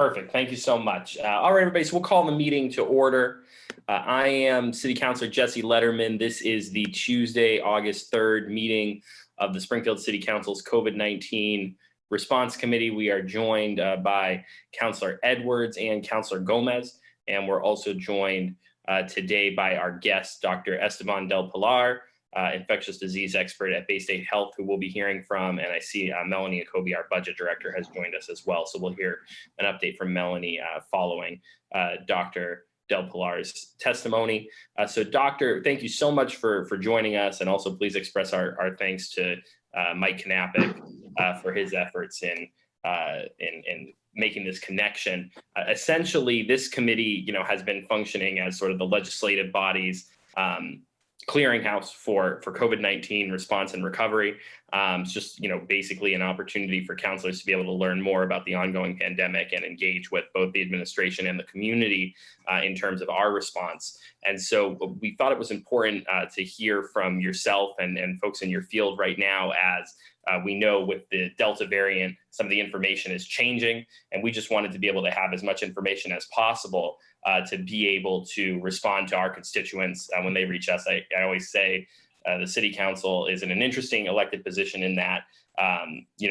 Perfect. Thank you so much. All right, everybody. So we'll call the meeting to order. I am City Councilor Jesse Letterman. This is the Tuesday, August 3rd meeting of the Springfield City Council's COVID-19 Response Committee. We are joined by Councilor Edwards and Councilor Gomez, and we're also joined today by our guest, Dr. Esteban Del Pilar, infectious disease expert at Bay State Health, who we'll be hearing from. And I see Melanie Akobe, our budget director, has joined us as well. So we'll hear an update from Melanie following Dr. Del Pilar's testimony. So Doctor, thank you so much for joining us. And also please express our thanks to Mike Knappich for his efforts in making this connection. Essentially, this committee, has been functioning as sort of the legislative body's clearinghouse for COVID-19 response and recovery. It's just, basically an opportunity for councilors to be able to learn more about the ongoing pandemic and engage with both the administration and the community in terms of our response. And so we thought it was important to hear from yourself and folks in your field right now, as we know with the Delta variant, some of the information is changing, and we just wanted to be able to have as much information as possible to be able to respond to our constituents when they reach us. I always say the city council is in an interesting elected position in that,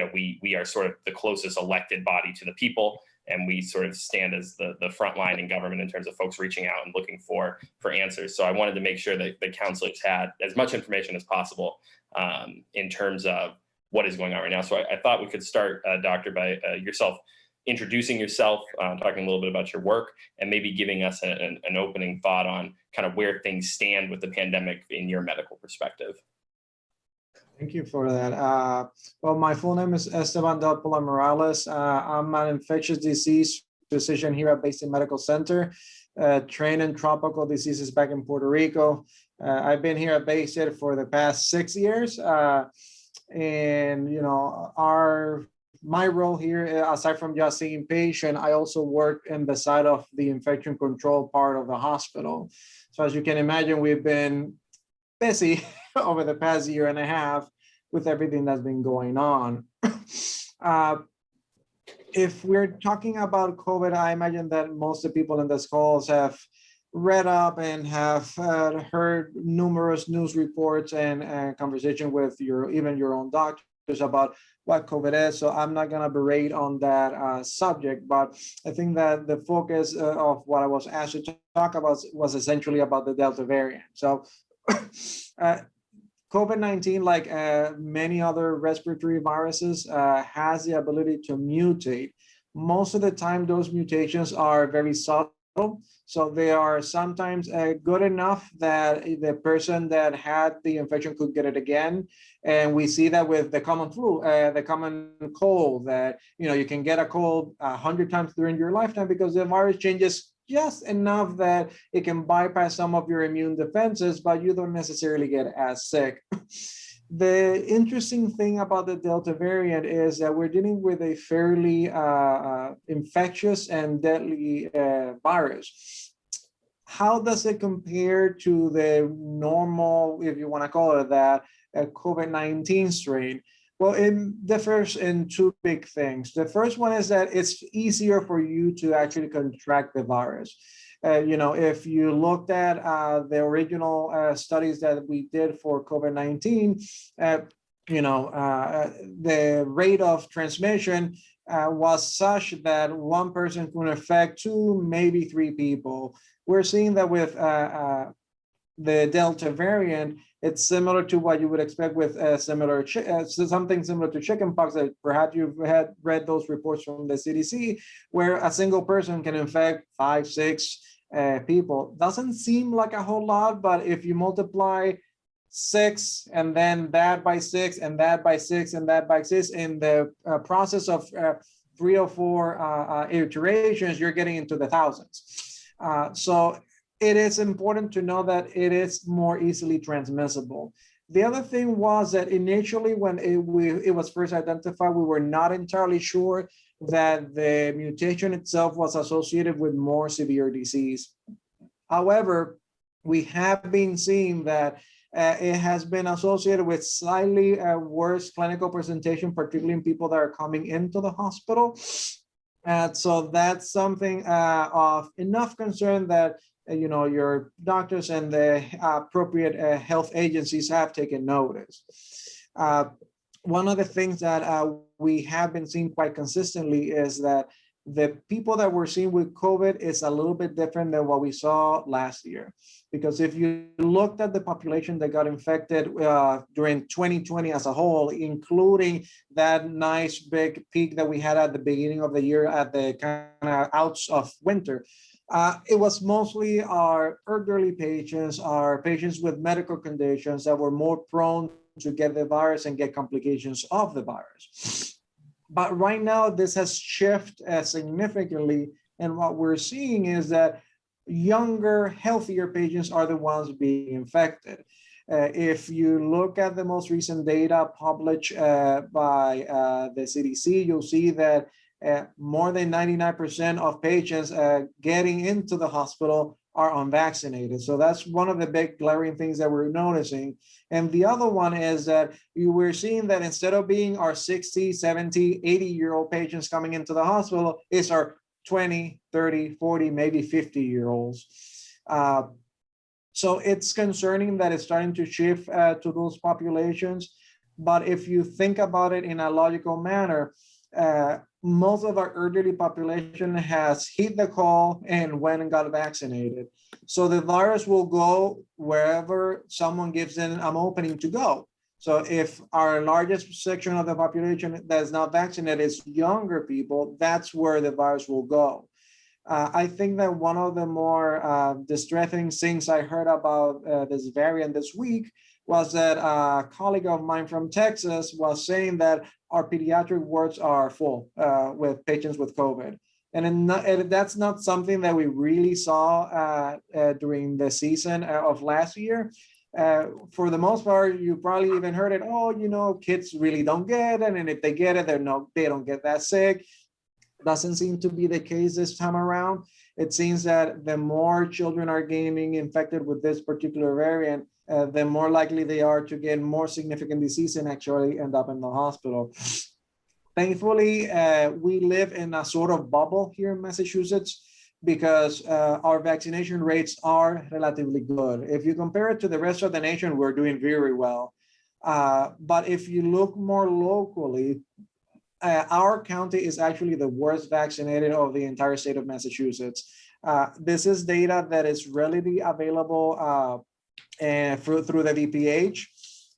we are sort of the closest elected body to the people, and we sort of stand as the front line in government in terms of folks reaching out and looking for answers. So I wanted to make sure that the councilors had as much information as possible in terms of what is going on right now. So I thought we could start, Doctor, by yourself introducing yourself, talking a little bit about your work, and maybe giving us an opening thought on kind of where things stand with the pandemic in your medical perspective. Thank you for that. Well, my full name is Esteban Del Pilar Morales. I'm an infectious disease physician here at Bay State Medical Center, trained in tropical diseases back in Puerto Rico. I've been here at Bay State for the past 6 years. My role here, aside from just seeing patient, I also work in the side of the infection control part of the hospital. So as you can imagine, we've been busy over the past year and a half with everything that's been going on. If we're talking about COVID, I imagine that most of the people in this calls have read up and have heard numerous news reports and conversation with even your own doctors about what COVID is. So I'm not going to berate on that subject, but I think that the focus of what I was asked to talk about was essentially about the Delta variant. So COVID-19, like many other respiratory viruses, has the ability to mutate. Most of the time, those mutations are very subtle. So they are sometimes good enough that the person that had the infection could get it again. And we see that with the common flu, the common cold, that you can get a cold 100 times during your lifetime because the virus changes just enough that it can bypass some of your immune defenses, but you don't necessarily get as sick. The interesting thing about the Delta variant is that we're dealing with a fairly infectious and deadly virus. How does it compare to the normal, if you want to call it that, COVID-19 strain? Well, it differs in two big things. The first one is that it's easier for you to actually contract the virus. If you looked at the original studies that we did for COVID-19, the rate of transmission was such that one person could affect 2, maybe 3 people. We're seeing that with the Delta variant, it's similar to what you would expect with something similar to chickenpox. That perhaps you've read those reports from the CDC, where a single person can infect 5, 6 people. Doesn't seem like a whole lot, but if you multiply 6 and then that by 6 and that by 6 and that by 6 in the process of 3 or 4 iterations, you're getting into the thousands. So it is important to know that it is more easily transmissible. The other thing was that initially when it was first identified, we were not entirely sure that the mutation itself was associated with more severe disease. However, we have been seeing that it has been associated with slightly worse clinical presentation, particularly in people that are coming into the hospital. So that's something of enough concern that your doctors and the appropriate health agencies have taken notice. Uh, One of the things that we have been seeing quite consistently is that the people that we're seeing with COVID is a little bit different than what we saw last year. Because if you looked at the population that got infected during 2020 as a whole, including that nice big peak that we had at the beginning of the year at the kind of outs of winter, it was mostly our elderly patients, our patients with medical conditions that were more prone to get the virus and get complications of the virus. But right now, this has shifted significantly. And what we're seeing is that younger, healthier patients are the ones being infected. If you look at the most recent data published by the CDC, you'll see that more than 99% of patients getting into the hospital are unvaccinated. So that's one of the big glaring things that we're noticing. And the other one is that we're seeing that instead of being our 60, 70, 80-year-old patients coming into the hospital, it's our 20, 30, 40, maybe 50-year-olds. So it's concerning that it's starting to shift to those populations. But if you think about it in a logical manner, most of our elderly population has hit the call and went and got vaccinated. So the virus will go wherever someone gives them an opening to go. So if our largest section of the population that is not vaccinated is younger people, that's where the virus will go. I think that one of the more distressing things I heard about this variant this week was that a colleague of mine from Texas was saying that our pediatric wards are full with patients with COVID. And that's not something that we really saw during the season of last year. For the most part, you probably even heard it, kids really don't get it. And if they get it, they don't get that sick. Doesn't seem to be the case this time around. It seems that the more children are getting infected with this particular variant, the more likely they are to get more significant disease and actually end up in the hospital. Thankfully, we live in a sort of bubble here in Massachusetts because our vaccination rates are relatively good. If you compare it to the rest of the nation, we're doing very well. But if you look more locally, our county is actually the worst vaccinated of the entire state of Massachusetts. This is data that is readily available through the VPH.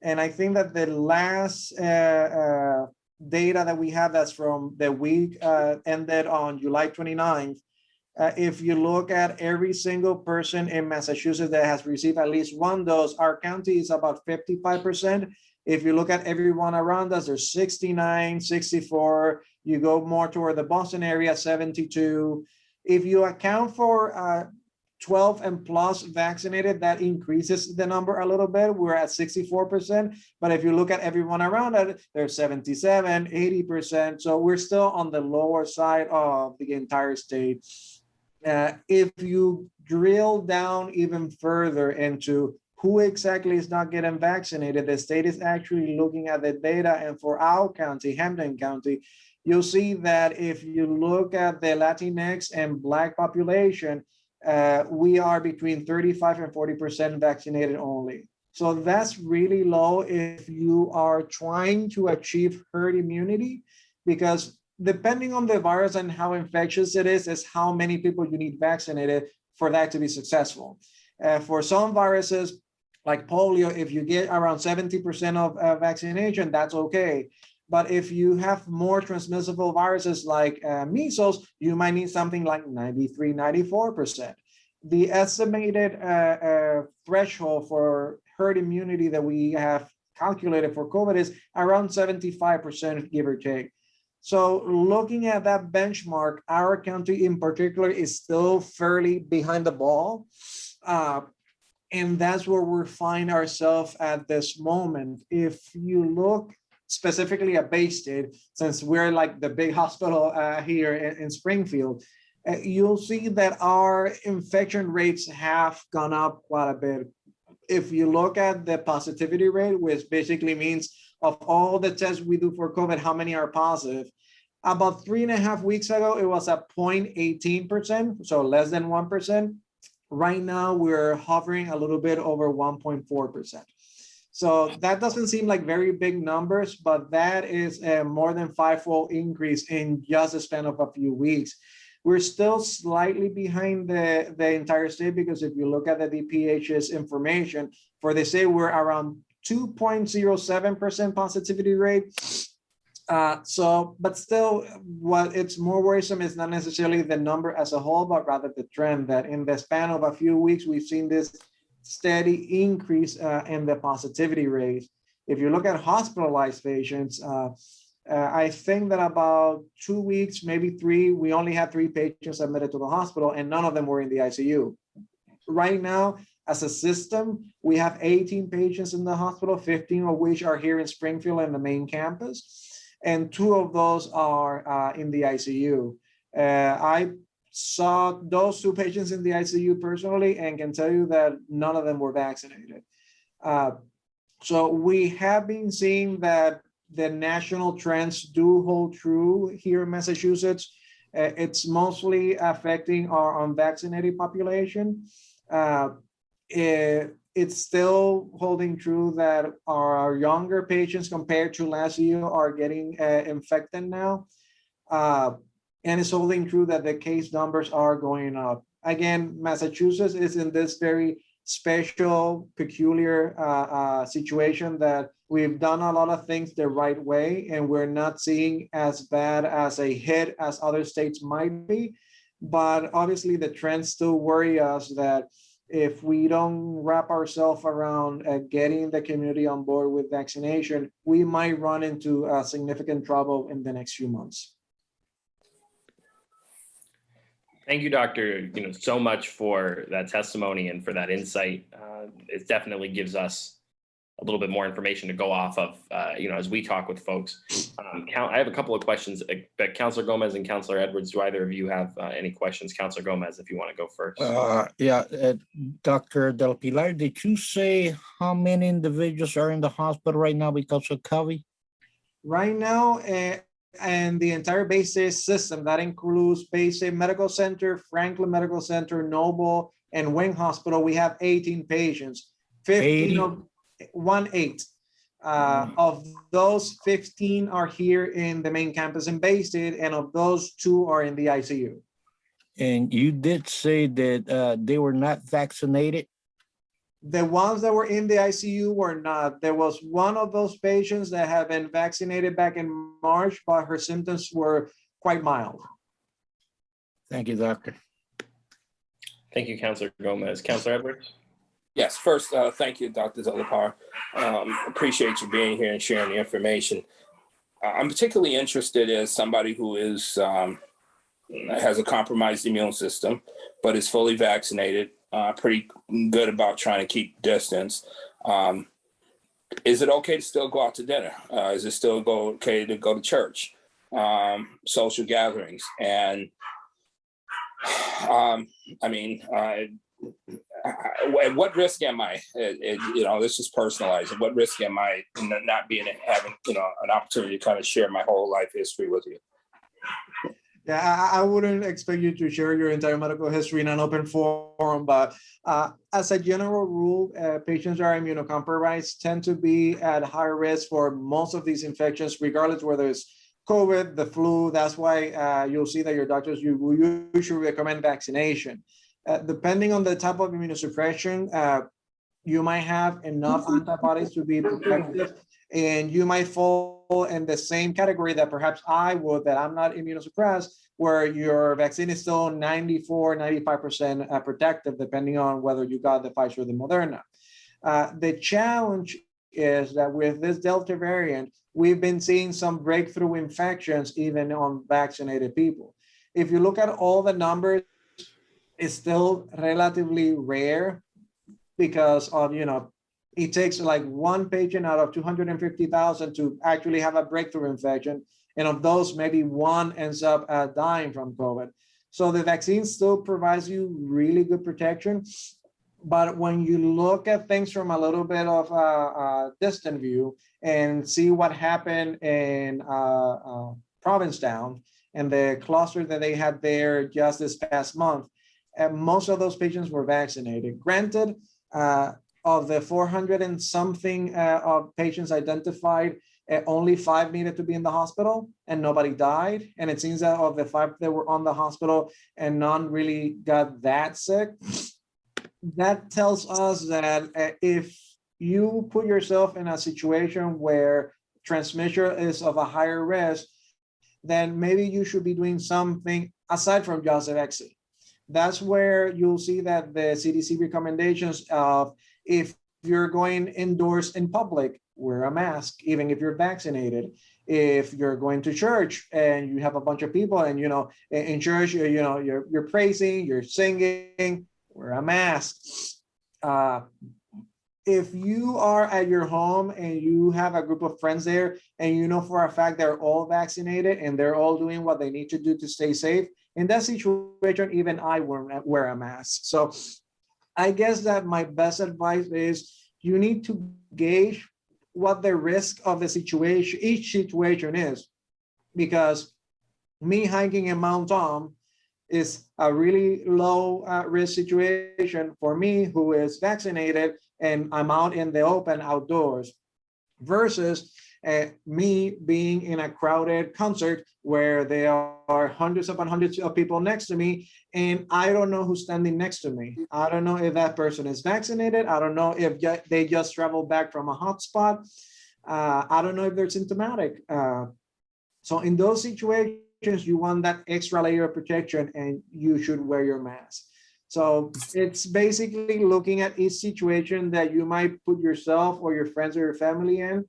And I think that the last data that we have that's from the week ended on July 29th, if you look at every single person in Massachusetts that has received at least one dose, our county is about 55%. If you look at everyone around us, there's 69, 64. You go more toward the Boston area, 72. If you account for 12 and plus vaccinated, that increases the number a little bit. We're at 64%. But if you look at everyone around it, there's 77, 80%. So we're still on the lower side of the entire state. If you drill down even further into who exactly is not getting vaccinated, the state is actually looking at the data. And for our county, Hampden County, you'll see that if you look at the Latinx and Black population, we are between 35 and 40% vaccinated only. So that's really low if you are trying to achieve herd immunity, because depending on the virus and how infectious it is how many people you need vaccinated for that to be successful. For some viruses, like polio, if you get around 70% of vaccination, that's okay. But if you have more transmissible viruses like measles, you might need something like 93, 94%. The estimated threshold for herd immunity that we have calculated for COVID is around 75%, give or take. So looking at that benchmark, our county in particular is still fairly behind the ball. And that's where we find ourselves at this moment. If you look specifically at Bay State, since we're like the big hospital here in Springfield, you'll see that our infection rates have gone up quite a bit. If you look at the positivity rate, which basically means of all the tests we do for COVID, how many are positive, About 3.5 weeks ago, it was at 0.18%, so less than 1%. Right now, we're hovering a little bit over 1.4%. So that doesn't seem like very big numbers, but that is a more than fivefold increase in just the span of a few weeks. We're still slightly behind the entire state, because if you look at the DPH's information, for the state, we're around 2.07% positivity rate. But still, what it's more worrisome is not necessarily the number as a whole, but rather the trend that in the span of a few weeks, we've seen this steady increase in the positivity rate. If you look at hospitalized patients, I think that about 2 weeks, maybe 3, we only had 3 patients admitted to the hospital, and none of them were in the ICU. Right now, as a system, we have 18 patients in the hospital, 15 of which are here in Springfield in the main campus, and 2 of those are in the ICU. I saw those 2 patients in the ICU personally, and can tell you that none of them were vaccinated. So we have been seeing that the national trends do hold true here in Massachusetts. It's mostly affecting our unvaccinated population. It's still holding true that our younger patients compared to last year are getting infected now. And it's holding true that the case numbers are going up. Again, Massachusetts is in this very special, peculiar situation that we've done a lot of things the right way, and we're not seeing as bad as a hit as other states might be. But obviously, the trends still worry us that if we don't wrap ourselves around getting the community on board with vaccination, we might run into significant trouble in the next few months. Thank you, Doctor, so much for that testimony and for that insight. It definitely gives us a little bit more information to go off of, as we talk with folks. I have a couple of questions, but Councilor Gomez and Councilor Edwards, do either of you have any questions? Councilor Gomez, if you want to go first. Dr. Del Pilar, did you say how many individuals are in the hospital right now because of COVID? Right now, and the entire Bay State system, that includes Bay State Medical Center, Franklin Medical Center, Noble, and Wing Hospital, we have 18 patients. 15 of 18. Of those, 15 are here in the main campus in Bay State, and of those, 2 are in the ICU. And you did say that they were not vaccinated? The ones that were in the ICU were not. There was one of those patients that had been vaccinated back in March, but her symptoms were quite mild. Thank you, Doctor. Thank you, Councilor Gomez. Councilor Edwards? Yes, first, thank you, Dr. Zolapar. Appreciate you being here and sharing the information. I'm particularly interested as somebody who is has a compromised immune system, but is fully vaccinated, pretty good about trying to keep distance. Is it okay to still go out to dinner? Is it still okay to go to church, social gatherings? And at what risk am I? This is personalized. At what risk am I in not having an opportunity to kind of share my whole life history with you? Yeah, I wouldn't expect you to share your entire medical history in an open forum, but as a general rule, patients who are immunocompromised tend to be at higher risk for most of these infections, regardless whether it's COVID, the flu. That's why you'll see that your doctors will usually recommend vaccination. Depending on the type of immunosuppression, you might have enough antibodies to be protective, and you might fall in the same category that perhaps I would, that I'm not immunosuppressed, where your vaccine is still 94, 95% protective, depending on whether you got the Pfizer or the Moderna. The challenge is that with this Delta variant, we've been seeing some breakthrough infections even on vaccinated people. If you look at all the numbers, it's still relatively rare because of, it takes like one patient out of 250,000 to actually have a breakthrough infection. And of those, maybe one ends up dying from COVID. So the vaccine still provides you really good protection. But when you look at things from a little bit of a distant view and see what happened in Provincetown and the cluster that they had there just this past month, most of those patients were vaccinated. Granted, of the 400 and something of patients identified, only 5 needed to be in the hospital and nobody died. And it seems that of the 5 that were on the hospital and none really got that sick. That tells us that if you put yourself in a situation where transmission is of a higher risk, then maybe you should be doing something aside from just the vaccine. That's where you'll see that the CDC recommendations of if you're going indoors in public, wear a mask, even if you're vaccinated. If you're going to church and you have a bunch of people and, in church, you're praising, you're singing, wear a mask. If you are at your home and you have a group of friends there and you know for a fact they're all vaccinated and they're all doing what they need to do to stay safe, in that situation, even I won't wear a mask. So I guess that my best advice is you need to gauge what the risk of the situation, each situation is, because me hiking in Mount Tom is a really low risk situation for me who is vaccinated and I'm out in the open outdoors versus me being in a crowded concert where there are hundreds upon hundreds of people next to me and I don't know who's standing next to me. I don't know if that person is vaccinated. I don't know if they just traveled back from a hotspot. I don't know if they're symptomatic. So in those situations, you want that extra layer of protection and you should wear your mask. So it's basically looking at each situation that you might put yourself or your friends or your family in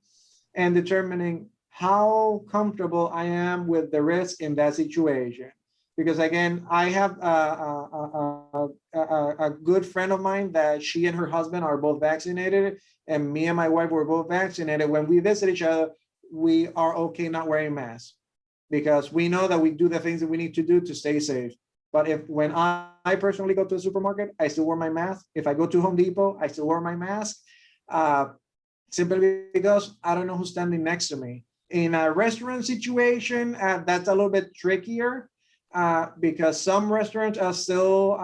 and determining how comfortable I am with the risk in that situation. Because again, I have a good friend of mine that she and her husband are both vaccinated and me and my wife were both vaccinated. When we visit each other, we are okay not wearing masks because we know that we do the things that we need to do to stay safe. But when I personally go to the supermarket, I still wear my mask. If I go to Home Depot, I still wear my mask. Simply because I don't know who's standing next to me. In a restaurant situation, that's a little bit trickier because some restaurants are still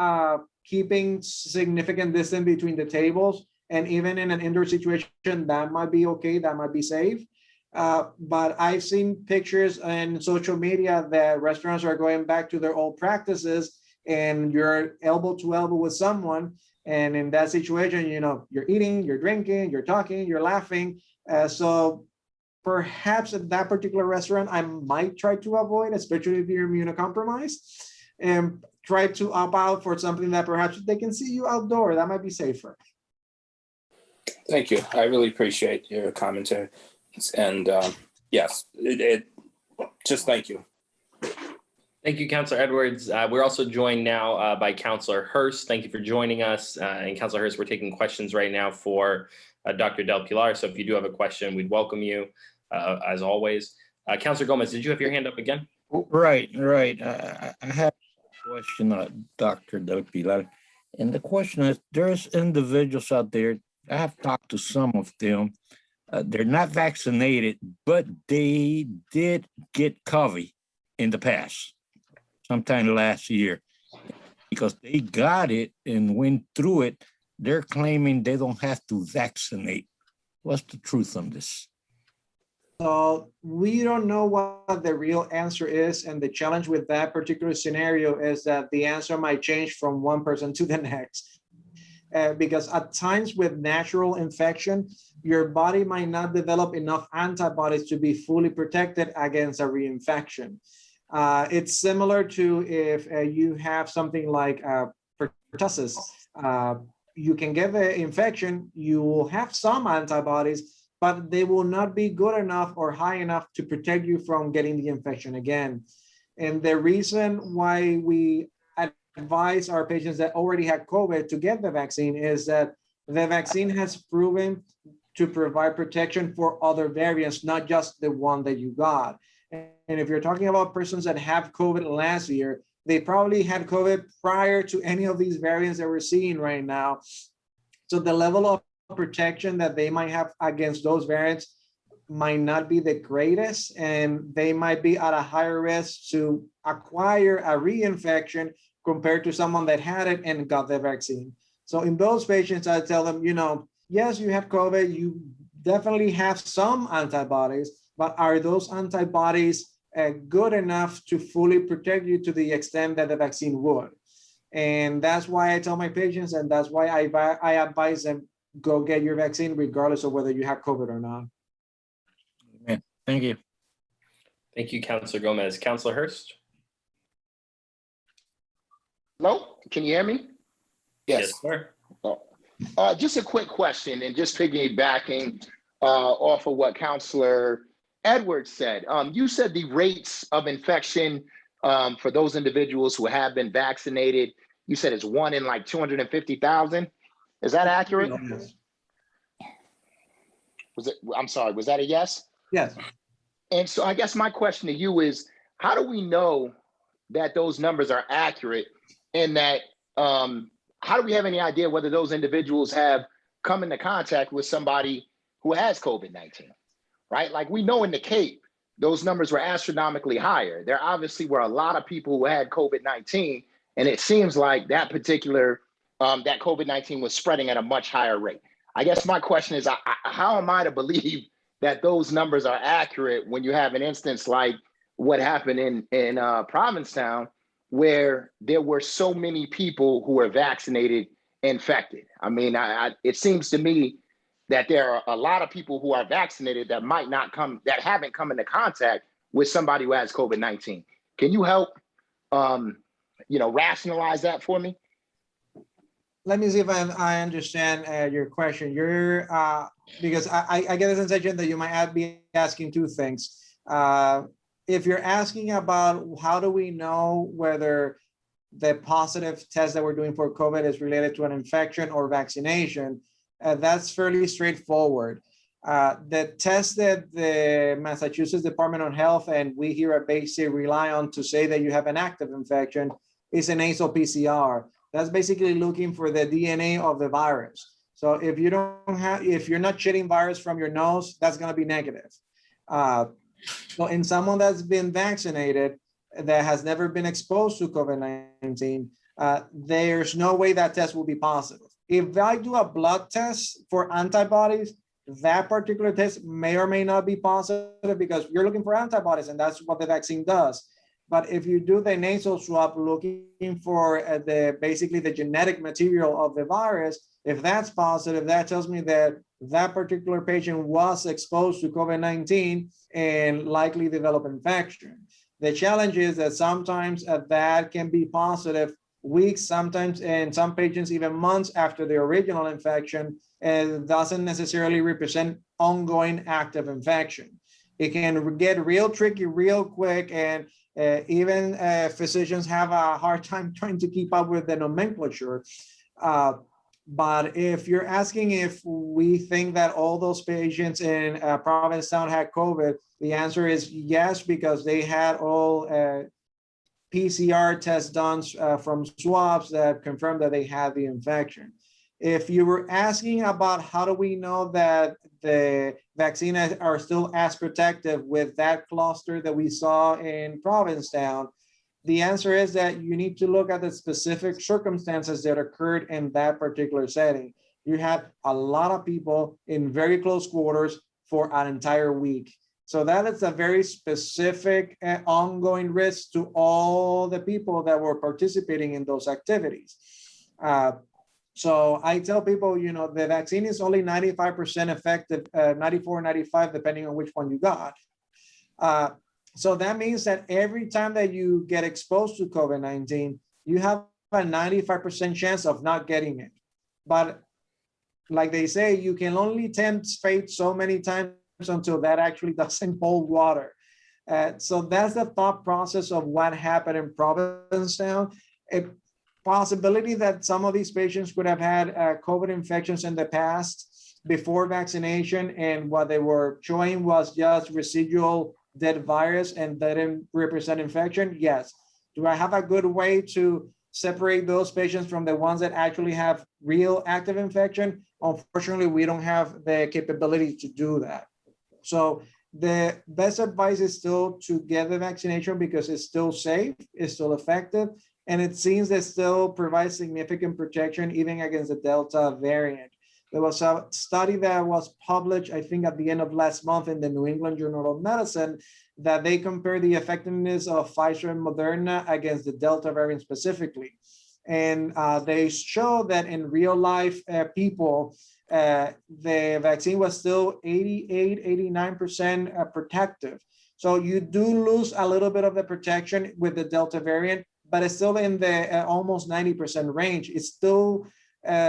keeping significant distance between the tables. And even in an indoor situation, that might be okay, that might be safe. But I've seen pictures on social media that restaurants are going back to their old practices and you're elbow to elbow with someone. And in that situation, you're eating, you're drinking, you're talking, you're laughing. So perhaps at that particular restaurant, I might try to avoid, especially if you're immunocompromised, and try to opt out for something that perhaps they can see you outdoor. That might be safer. Thank you. I really appreciate your commentary. And yes, just thank you. Thank you, Councilor Edwards. We're also joined now by Councilor Hurst. Thank you for joining us. And Councilor Hurst, we're taking questions right now for Dr. Del Pilar. So if you do have a question, we'd welcome you as always. Councilor Gomez, did you have your hand up again? Right. I have a question, Dr. Del Pilar. And the question is, there's individuals out there, I have talked to some of them, they're not vaccinated, but they did get COVID in the past, sometime last year, because they got it and went through it. They're claiming they don't have to vaccinate. What's the truth on this? So we don't know what the real answer is. And the challenge with that particular scenario is that the answer might change from one person to the next. Because at times with natural infection, your body might not develop enough antibodies to be fully protected against a reinfection. It's similar to if you have something like pertussis. You can get the infection, you will have some antibodies, but they will not be good enough or high enough to protect you from getting the infection again. And the reason why we advise our patients that already had COVID to get the vaccine is that the vaccine has proven to provide protection for other variants, not just the one that you got. And if you're talking about persons that have COVID last year, they probably had COVID prior to any of these variants that we're seeing right now. So the level of protection that they might have against those variants might not be the greatest, and they might be at a higher risk to acquire a reinfection compared to someone that had it and got the vaccine. So in those patients, I tell them, yes, you have COVID, you definitely have some antibodies, but are those antibodies good enough to fully protect you to the extent that the vaccine would? And that's why I tell my patients, and that's why I advise them, go get your vaccine regardless of whether you have COVID or not. Amen. Thank you. Thank you, Councilor Gomez. Councilor Hurst? Hello, can you hear me? Yes. Sir. Just a quick question, and just piggybacking off of what Councilor Edwards said. You said the rates of infection for those individuals who have been vaccinated, you said it's 1 in like 250,000. Is that accurate? Yes. I'm sorry, was that a yes? Yes. And so I guess my question to you is, how do we know that those numbers are accurate, and that how do we have any idea whether those individuals have come into contact with somebody who has COVID-19, right? Like, we know in the Cape, those numbers were astronomically higher. There obviously were a lot of people who had COVID-19, and it seems like that particular, that COVID-19 was spreading at a much higher rate. I guess my question is, how am I to believe that those numbers are accurate when you have an instance like what happened in Provincetown, where there were so many people who were vaccinated infected? I mean, it seems to me that there are a lot of people who are vaccinated that might not come, that haven't come into contact with somebody who has COVID-19. Can you help, rationalize that for me? Let me see if I understand your question. You're because I get the sensation that you might be asking two things. If you're asking about how do we know whether the positive test that we're doing for COVID is related to an infection or vaccination, that's fairly straightforward. The test that the Massachusetts Department of Health and we here at BASIC rely on to say that you have an active infection is a nasal PCR. That's basically looking for the DNA of the virus. So if you're not shedding virus from your nose, that's going to be negative. So in someone that's been vaccinated that has never been exposed to COVID-19, there's no way that test will be positive. If I do a blood test for antibodies, that particular test may or may not be positive because you're looking for antibodies, and that's what the vaccine does. But if you do the nasal swab looking for basically the genetic material of the virus, if that's positive, that tells me that that particular patient was exposed to COVID-19 and likely develop infection. The challenge is that sometimes that can be positive weeks, sometimes in some patients even months after the original infection, and doesn't necessarily represent ongoing active infection. It can get real tricky real quick, and even physicians have a hard time trying to keep up with the nomenclature. But if you're asking if we think that all those patients in Provincetown had COVID, the answer is yes, because they had all PCR tests done from swabs that confirmed that they had the infection. If you were asking about how do we know that the vaccine are still as protective with that cluster that we saw in Provincetown, the answer is that you need to look at the specific circumstances that occurred in that particular setting. You had a lot of people in very close quarters for an entire week. So that is a very specific ongoing risk to all the people that were participating in those activities. So I tell people, the vaccine is only 95% effective, 94, 95, depending on which one you got. So that means that every time that you get exposed to COVID-19, you have a 95% chance of not getting it. But like they say, you can only tempt fate so many times until that actually doesn't hold water. So that's the thought process of what happened in Provincetown. A possibility that some of these patients could have had COVID infections in the past before vaccination, and what they were showing was just residual dead virus and that didn't represent infection. Yes. Do I have a good way to separate those patients from the ones that actually have real active infection? Unfortunately, we don't have the capability to do that. So the best advice is still to get the vaccination because it's still safe, it's still effective, and it seems that still provides significant protection even against the Delta variant. There was a study that was published, I think, at the end of last month in the New England Journal of Medicine, that they compared the effectiveness of Pfizer and Moderna against the Delta variant specifically. And they show that in real life people, the vaccine was still 88, 89% protective. So you do lose a little bit of the protection with the Delta variant, but it's still in the almost 90% range. It's still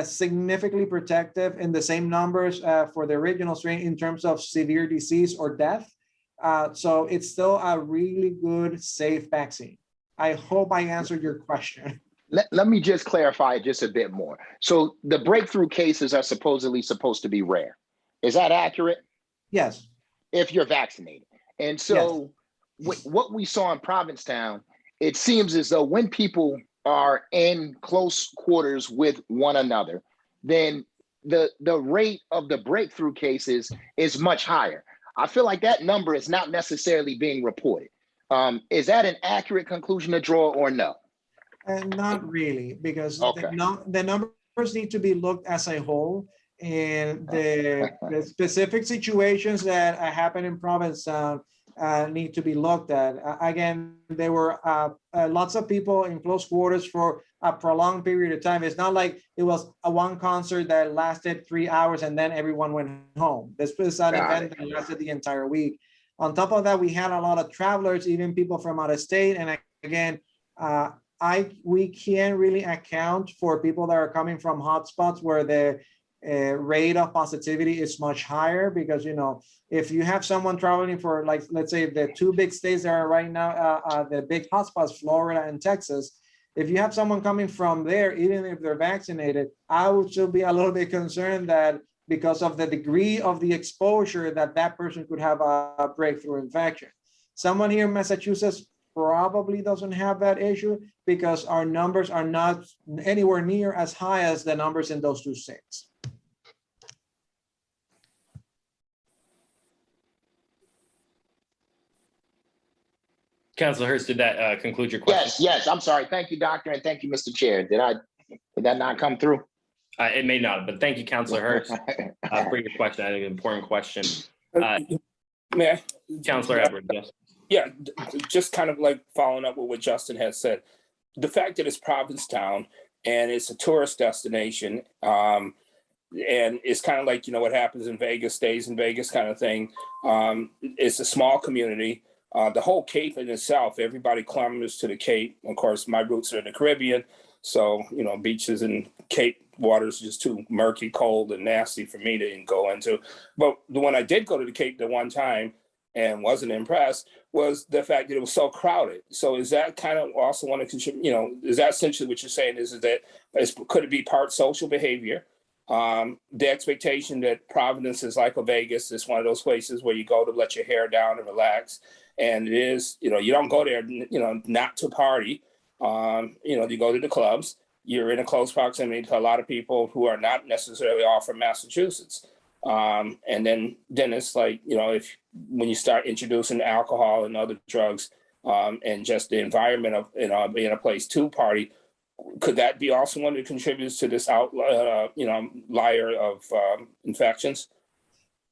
significantly protective in the same numbers for the original strain in terms of severe disease or death. So it's still a really good, safe vaccine. I hope I answered your question. Let me just clarify it just a bit more. So the breakthrough cases are supposedly supposed to be rare. Is that accurate? Yes. If you're vaccinated. And so what we saw in Provincetown, it seems as though when people are in close quarters with one another, then the rate of the breakthrough cases is much higher. I feel like that number is not necessarily being reported. Is that an accurate conclusion to draw or no? And not really, because Okay. the numbers need to be looked as a whole, and the specific situations that happen in Provincetown need to be looked at. Again, there were lots of people in close quarters for a prolonged period of time. It's not like it was a one concert that lasted 3 hours and then everyone went home. This was an event that lasted the entire week. On top of that, we had a lot of travelers, even people from out of state. And again, we can't really account for people that are coming from hotspots where the rate of positivity is much higher, because, you know, if you have someone traveling for, like, let's say the two big states that are right now, the big hotspots, Florida and Texas, if you have someone coming from there, even if they're vaccinated, I would still be a little bit concerned that because of the degree of the exposure that that person could have a breakthrough infection. Someone here in Massachusetts probably doesn't have that issue because our numbers are not anywhere near as high as the numbers in those two states. Councilor Hurst, did that conclude your question? Yes. I'm sorry. Thank you, Doctor, and thank you, Mr. Chair. Did that not come through? It may not, but thank you, Councilor Hurst, for your question. I think an important question. May I? Councilor Edwards, yes. Yeah, just kind of like following up with what Justin has said. The fact that it's Provincetown and it's a tourist destination, and it's kind of like, you know, what happens in Vegas stays in Vegas kind of thing. It's a small community. The whole Cape in itself, everybody clambers to the Cape. Of course, my roots are in the Caribbean. So, you know, beaches and Cape waters just too murky, cold, and nasty for me to go into. But the one I did go to the Cape the one time and wasn't impressed was the fact that it was so crowded. So is that kind of also want to contribute, you know, is that essentially what you're saying is that could it be part social behavior? The expectation that Providence is like a Vegas, it's one of those places where you go to let your hair down and relax. And it is, you know, you don't go there, you know, not to party. You know, you go to the clubs, you're in a close proximity to a lot of people who are not necessarily all from Massachusetts. And then it's like, you know, when you start introducing alcohol and other drugs, and just the environment of, you know, being a place to party, could that be also one that contributes to this liar of infections?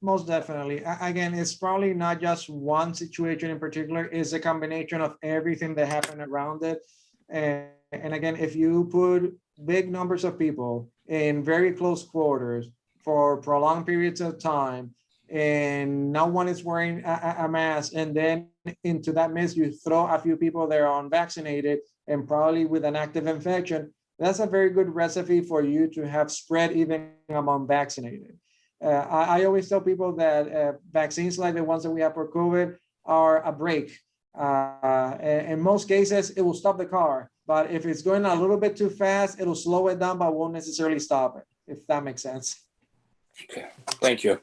Most definitely. Again, it's probably not just one situation in particular. It's a combination of everything that happened around it. And again, if you put big numbers of people in very close quarters for prolonged periods of time, and no one is wearing a mask, and then into that mist you throw a few people that are unvaccinated and probably with an active infection, that's a very good recipe for you to have spread even among vaccinated. I always tell people that vaccines like the ones that we have for COVID are a brake. In most cases, it will stop the car. But if it's going a little bit too fast, it'll slow it down, but won't necessarily stop it, if that makes sense. Okay, thank you.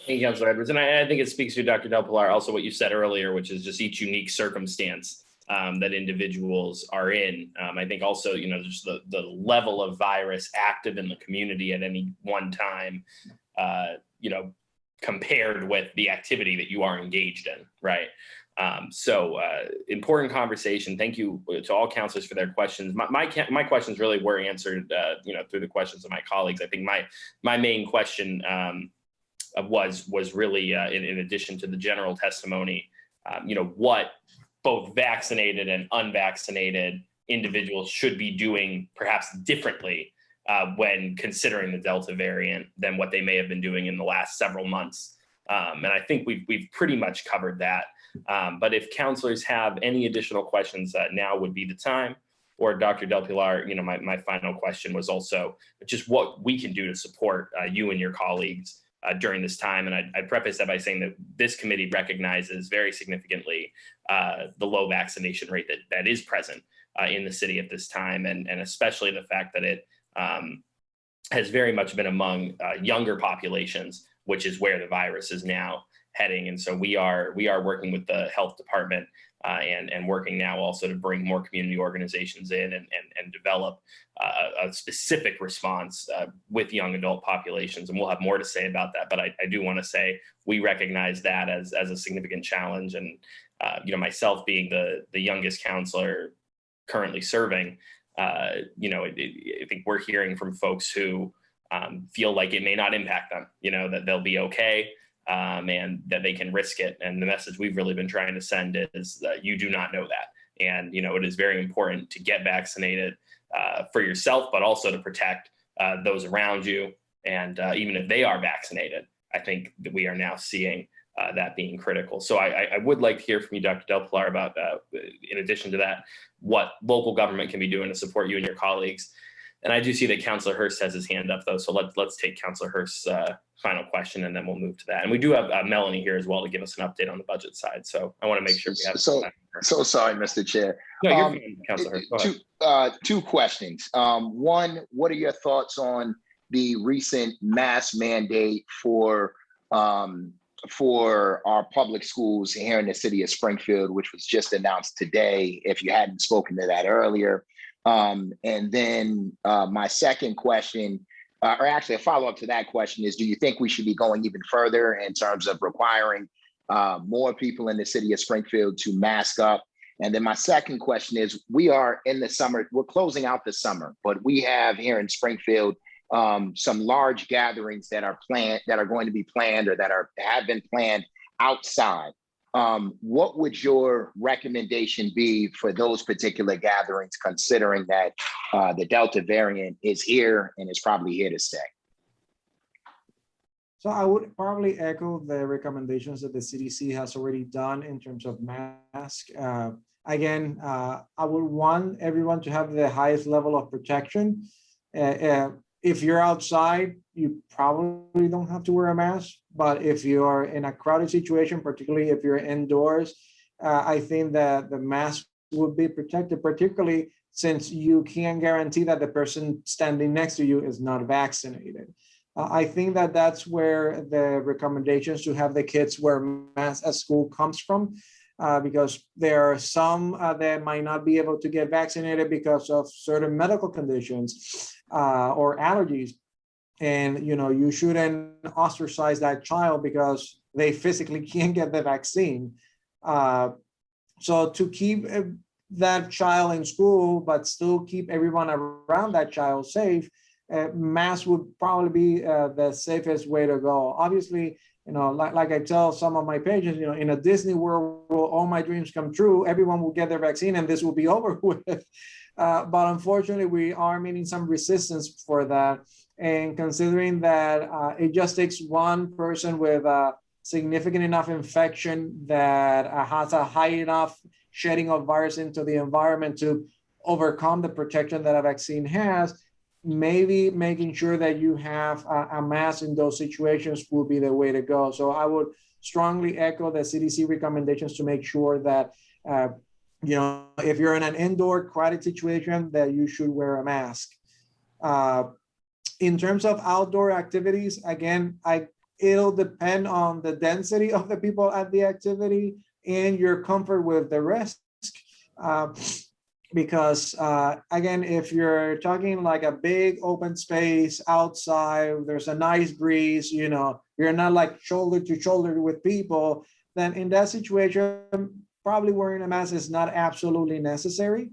Thank you, Councilor Edwards. And I think it speaks to Dr. Del Pilar, also what you said earlier, which is just each unique circumstance that individuals are in. I think also, you know, just the level of virus active in the community at any one time, you know, compared with the activity that you are engaged in, right? So important conversation. Thank you to all counselors for their questions. My questions really were answered, through the questions of my colleagues. I think my main question was really, in addition to the general testimony, what both vaccinated and unvaccinated individuals should be doing perhaps differently when considering the Delta variant than what they may have been doing in the last several months. And I think we've pretty much covered that. But if counselors have any additional questions, now would be the time. Or Dr. Del Pilar, my final question was also just what we can do to support you and your colleagues during this time. And I'd preface that by saying that this committee recognizes very significantly the low vaccination rate that is present in the city at this time, and especially the fact that it has very much been among younger populations, which is where the virus is now heading. And so we are working with the health department and working now also to bring more community organizations in and develop a specific response with young adult populations. And we'll have more to say about that. But I do want to say we recognize that as a significant challenge. And myself being the youngest counselor currently serving, I think we're hearing from folks who feel like it may not impact them, that they'll be okay. And that they can risk it. And the message we've really been trying to send is that you do not know that. And, it is very important to get vaccinated for yourself, but also to protect those around you. And even if they are vaccinated, I think that we are now seeing that being critical. So I would like to hear from you, Dr. Del Pilar, about, in addition to that, what local government can be doing to support you and your colleagues. And I do see that Councilor Hurst has his hand up, though. So let's take Councilor Hurst's final question, and then we'll move to that. And we do have Melanie here as well to give us an update on the budget side. So I want to make sure we have. So sorry, Mr. Chair. No, you're fine, Councilor Hurst. Go ahead. Two questions. One, what are your thoughts on the recent mask mandate for our public schools here in the city of Springfield, which was just announced today, if you hadn't spoken to that earlier? And then my second question, or actually a follow-up to that question, is do you think we should be going even further in terms of requiring more people in the city of Springfield to mask up? And then my second question is, we are in the summer, we're closing out the summer, but we have here in Springfield some large gatherings that are going to be planned, or that have been planned outside. What would your recommendation be for those particular gatherings, considering that the Delta variant is here and is probably here to stay? So I would probably echo the recommendations that the CDC has already done in terms of mask. Again, I would want everyone to have the highest level of protection. If you're outside, you probably don't have to wear a mask. But if you are in a crowded situation, particularly if you're indoors, I think that the mask would be protected, particularly since you can't guarantee that the person standing next to you is not vaccinated. I think that that's where the recommendations to have the kids wear masks at school comes from, because there are some that might not be able to get vaccinated because of certain medical conditions or allergies. And, you shouldn't ostracize that child because they physically can't get the vaccine. So to keep that child in school, but still keep everyone around that child safe, mask would probably be the safest way to go. Obviously, like I tell some of my pages, in a Disney world where all my dreams come true, everyone will get their vaccine and this will be over with. But unfortunately, we are meeting some resistance for that. And considering that it just takes one person with a significant enough infection that has a high enough shedding of virus into the environment to overcome the protection that a vaccine has, maybe making sure that you have a mask in those situations would be the way to go. So I would strongly echo the CDC recommendations to make sure that, if you're in an indoor crowded situation, that you should wear a mask. In terms of outdoor activities, again, it'll depend on the density of the people at the activity and your comfort with the risk. Because again, if you're talking like a big open space outside, there's a nice breeze, you're not like shoulder to shoulder with people, then in that situation, probably wearing a mask is not absolutely necessary.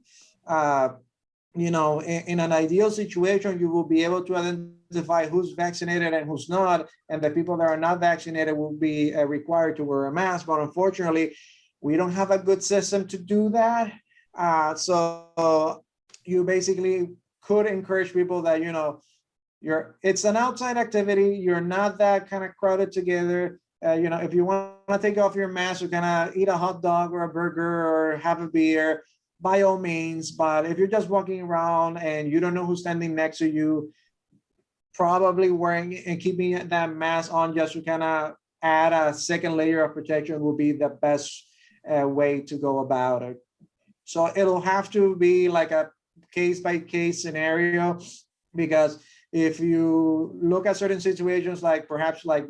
In an ideal situation, you will be able to identify who's vaccinated and who's not, and the people that are not vaccinated will be required to wear a mask. But unfortunately, we don't have a good system to do that. So you basically could encourage people that, it's an outside activity. You're not that kind of crowded together. If you want to take off your mask, you're gonna eat a hot dog or a burger or have a beer, by all means. But if you're just walking around and you don't know who's standing next to you, probably wearing and keeping that mask on just to kind of add a second layer of protection will be the best way to go about it. So it'll have to be like a case-by-case scenario, because if you look at certain situations, like perhaps like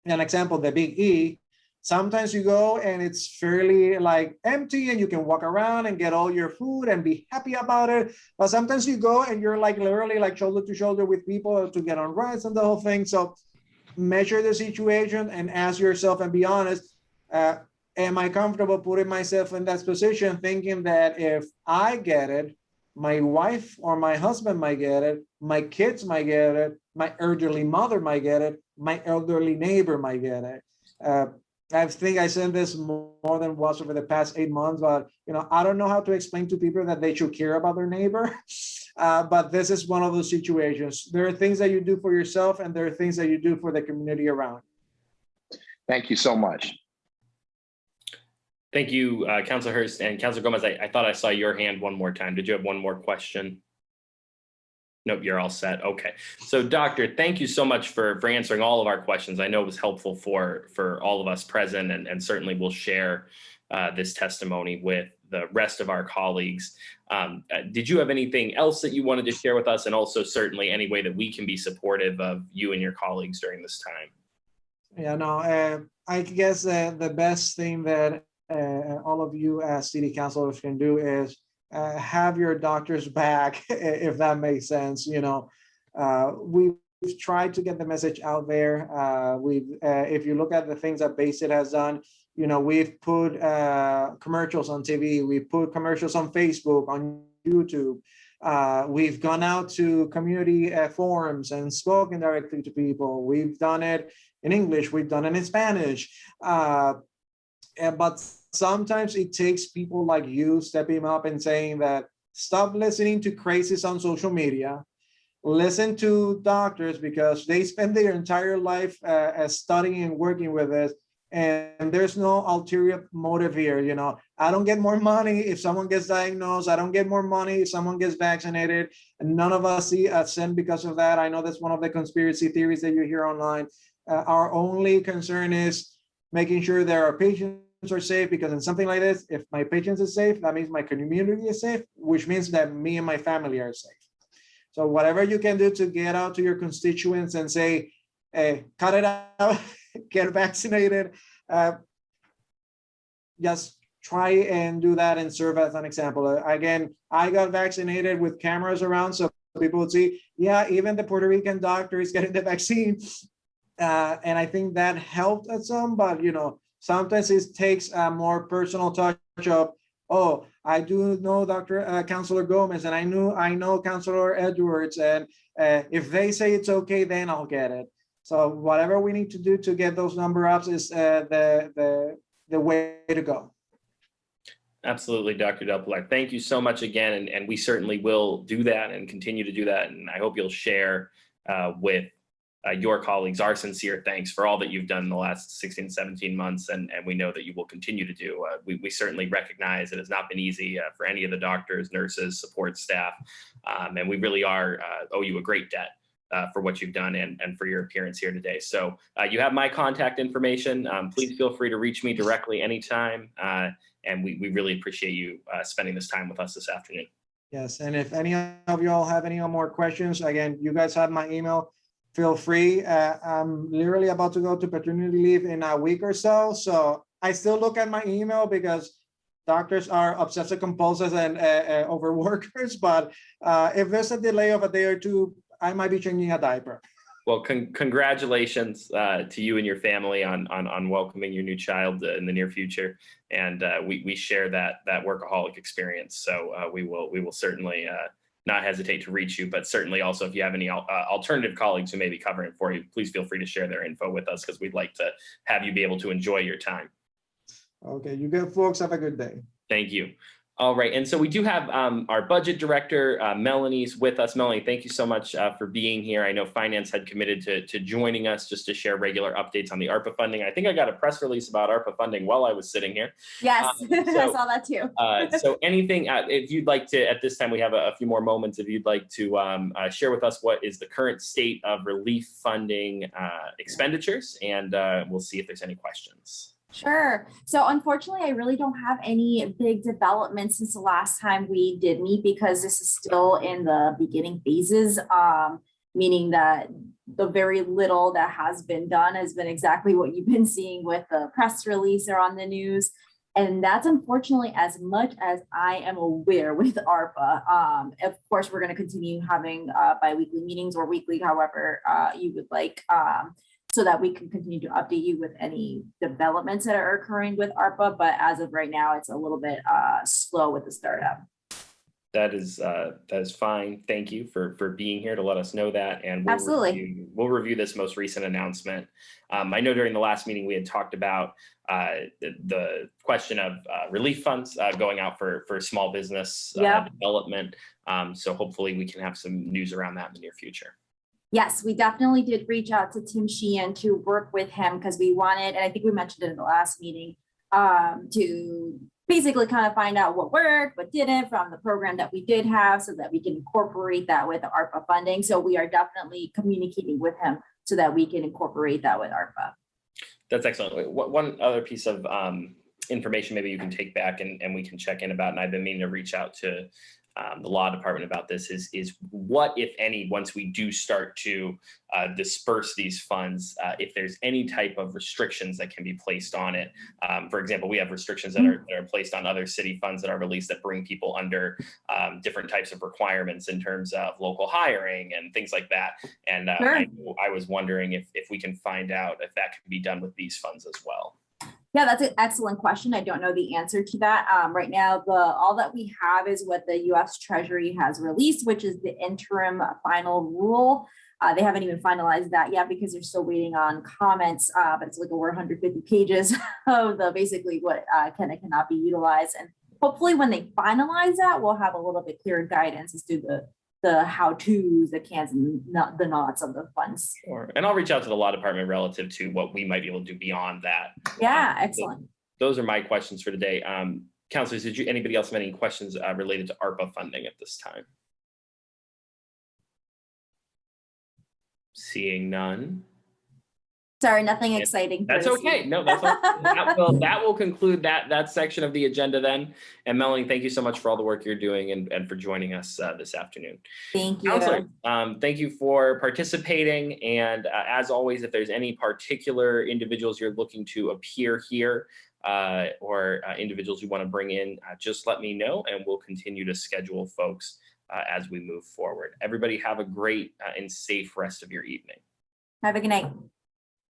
an example, the Big E, sometimes you go and it's fairly like empty and you can walk around and get all your food and be happy about it. But sometimes you go and you're like literally like shoulder to shoulder with people to get on rides and the whole thing. So measure the situation and ask yourself and be honest, am I comfortable putting myself in that position, thinking that if I get it, my wife or my husband might get it, my kids might get it, my elderly mother might get it, my elderly neighbor might get it. I think I said this more than once over the past 8 months, but I don't know how to explain to people that they should care about their neighbor. But this is one of those situations. There are things that you do for yourself, and there are things that you do for the community around. Thank you so much. Thank you, Councilor Hurst and Councilor Gomez. I thought I saw your hand one more time. Did you have one more question? Nope, you're all set. Okay. So, Doctor, thank you so much for answering all of our questions. I know it was helpful for all of us present, and certainly we'll share this testimony with the rest of our colleagues. Did you have anything else that you wanted to share with us? And also certainly any way that we can be supportive of you and your colleagues during this time? Yeah, no, I guess the best thing that all of you as city councilors can do is have your doctors back, if that makes sense. We've tried to get the message out there. If you look at the things that Basic has done, we've put commercials on TV, we put commercials on Facebook, on YouTube. We've gone out to community forums and spoken directly to people. We've done it in English, we've done it in Spanish. But sometimes it takes people like you stepping up and saying that stop listening to crazies on social media, listen to doctors, because they spend their entire life studying and working with us, and there's no ulterior motive here. I don't get more money if someone gets diagnosed. I don't get more money if someone gets vaccinated, and none of us see a cent because of that. I know that's one of the conspiracy theories that you hear online. Our only concern is making sure that our patients are safe, because in something like this, if my patients are safe, that means my community is safe, which means that me and my family are safe. So whatever you can do to get out to your constituents and say, hey, cut it out, get vaccinated, just try and do that and serve as an example. Again, I got vaccinated with cameras around, so people would see, yeah, even the Puerto Rican doctor is getting the vaccine. And I think that helped at some, but sometimes it takes a more personal touch of, oh, I do know Councilor Gomez, and I know Councilor Edwards, and if they say it's okay, then I'll get it. So whatever we need to do to get those number ups is the way to go. Absolutely, Dr. Del Pilar. Thank you so much again, and we certainly will do that and continue to do that. And I hope you'll share with your colleagues our sincere thanks for all that you've done in the last 16, 17 months, and we know that you will continue to do. We certainly recognize it has not been easy for any of the doctors, nurses, support staff, and we really owe you a great debt for what you've done and for your appearance here today. So you have my contact information. Please feel free to reach me directly anytime, and we really appreciate you spending this time with us this afternoon. Yes, and if any of you all have any more questions, again, you guys have my email. Feel free. I'm literally about to go to paternity leave in a week or so. So I still look at my email because doctors are obsessive compulsive and overworkers. But if there's a delay of a day or two, I might be changing a diaper. Well, congratulations to you and your family on welcoming your new child in the near future, and we share that workaholic experience. So we will certainly not hesitate to reach you, but certainly also if you have any alternative colleagues who may be covering for you, please feel free to share their info with us because we'd like to have you be able to enjoy your time. Okay, you good folks. Have a good day. Thank you. All right, and so we do have our budget director, Melanie's with us. Melanie, thank you so much for being here. I know Finance had committed to joining us just to share regular updates on the ARPA funding. I think I got a press release about ARPA funding while I was sitting here. Yes, I saw that too. So anything, if you'd like to, at this time, we have a few more moments, if you'd like to share with us what is the current state of relief funding expenditures, and we'll see if there's any questions. Sure. So unfortunately, I really don't have any big developments since the last time we did meet because this is still in the beginning phases, meaning that the very little that has been done has been exactly what you've been seeing with the press release or on the news. And that's unfortunately as much as I am aware with ARPA. Of course, we're going to continue having biweekly meetings or weekly, however you would like. So that we can continue to update you with any developments that are occurring with ARPA. But as of right now, it's a little bit slow with the startup. That is fine. Thank you for being here to let us know that. And we'll review this most recent announcement. I know during the last meeting, we had talked about the question of relief funds going out for small business development. So hopefully we can have some news around that in the near future. Yes, we definitely did reach out to Tim Sheehan to work with him because we wanted, and I think we mentioned it in the last meeting, to basically kind of find out what worked, what didn't from the program that we did have so that we can incorporate that with the ARPA funding. So we are definitely communicating with him so that we can incorporate that with ARPA. That's excellent. One other piece of information maybe you can take back and we can check in about, and I've been meaning to reach out to the law department about this is what, if any, once we do start to disperse these funds, if there's any type of restrictions that can be placed on it. For example, we have restrictions that are placed on other city funds that are released that bring people under different types of requirements in terms of local hiring and things like that. And Sure. I was wondering if we can find out if that can be done with these funds as well. Yeah, that's an excellent question. I don't know the answer to that. Right now, all that we have is what the U.S. Treasury has released, which is the interim final rule. They haven't even finalized that yet because they're still waiting on comments, but it's like over 150 pages of basically what can and cannot be utilized. And hopefully when they finalize that, we'll have a little bit clearer guidance as to the how-tos, the cans and the nots of the funds. Sure. And I'll reach out to the law department relative to what we might be able to do beyond that. Yeah, excellent. Those are my questions for today. Councilors, did anybody else have any questions related to ARPA funding at this time? Seeing none. Sorry, nothing exciting. That's okay. No, that's okay. That will conclude that section of the agenda then. And Melanie, thank you so much for all the work you're doing and for joining us this afternoon. Thank you. Counselor, thank you for participating. And as always, if there's any particular individuals you're looking to appear here or individuals you want to bring in, just let me know and we'll continue to schedule folks as we move forward. Everybody have a great and safe rest of your evening. Have a good night.